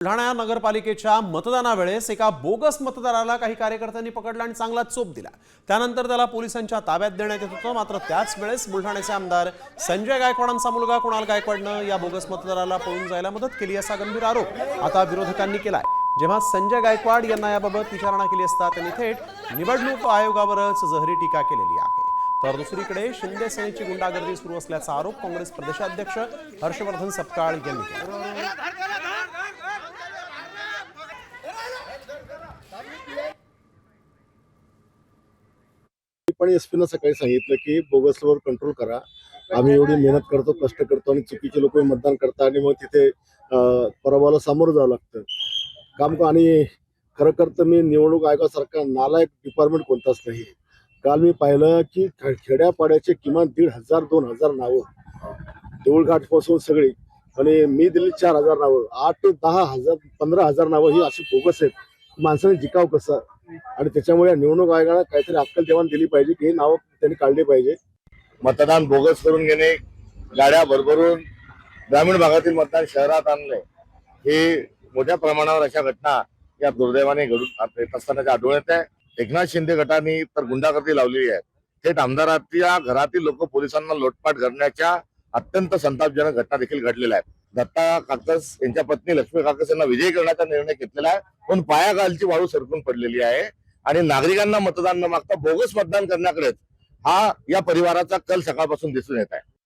बुलढाणा नगरपालिकेच्या मतदानावेळेस एका बोगस मतदाराला काही कार्यकर्त्यांनी पकडला आणि चांगला चोप दिला। त्यानंतर त्याला पोलिसांच्या ताब्यात देण्यात येत होतं। मात्र त्याच वेळेस बुलढाण्याचे आमदार संजय गायकवाडांचा मुलगा कुणाल गायकवाडनं या बोगस मतदाराला पळून जायला मदत केली असा गंभीर आरोप आता विरोधकांनी केलाय। जेव्हा संजय गायकवाड यांना याबाबत विचारणा केली असता त्यांनी थेट निवडणूक आयोगावरच जहरी टीका केलेली आहे। तर दुसरीकडे शिंदे सेनेची गुंडागर्दी सुरू असल्याचा आरोप काँग्रेस प्रदेशाध्यक्ष हर्षवर्धन सपकाळ यांनी केला। पण एसपीनं सकाळी सांगितलं की बोगसवर कंट्रोल करा। आम्ही एवढी मेहनत करतो, कष्ट करतो आणि चुकीचे लोक मतदान करतात आणि मग तिथे पराभवाला सामोरं जावं लागतं काम। आणि खरं तर मी निवडणूक आयोगासारखा नालायक डिपार्टमेंट कोणताच नाही। काल मी पाहिलं की खेड्यापाड्याचे किमान 1,500-2,000 नावं देऊळघाटपासून सगळी, आणि मी दिली 4,000 नावं, 8 ते 10,000 15,000 नावं ही अशी बोगस आहेत। माणसाने जिकाव कसं, आणि त्याच्यामुळे निवडणूक आयोगाला काहीतरी अक्कल देवाण दिली पाहिजे की ही नावं त्यांनी काढली पाहिजे। मतदान बोगस करून घेणे, गाड्या भरभरून ग्रामीण भागातील मतदान शहरात आणणे, हे मोठ्या प्रमाणावर अशा घटना या दुर्दैवाने घडून येत असताना आढळून येत आहे। एकनाथ शिंदे गटाने तर गुंडागर्दी लावलेली आहे। थेट आमदाराच्या घरातील लोक पोलिसांना लोटपाट करण्याच्या अत्यंत संतापजनक घटना देखील घडलेल्या आहेत। दत्ता काकस यांच्या पत्नी लक्ष्मी काकस यांना विजयी करण्याचा निर्णय घेतलेला आहे, पण पायाखालची वाळू सरकून पडलेली आहे आणि नागरिकांना मतदान न मागता बोगस मतदान करण्याकडे हा या परिवाराचा कल सकाळपासून दिसून येत आहे।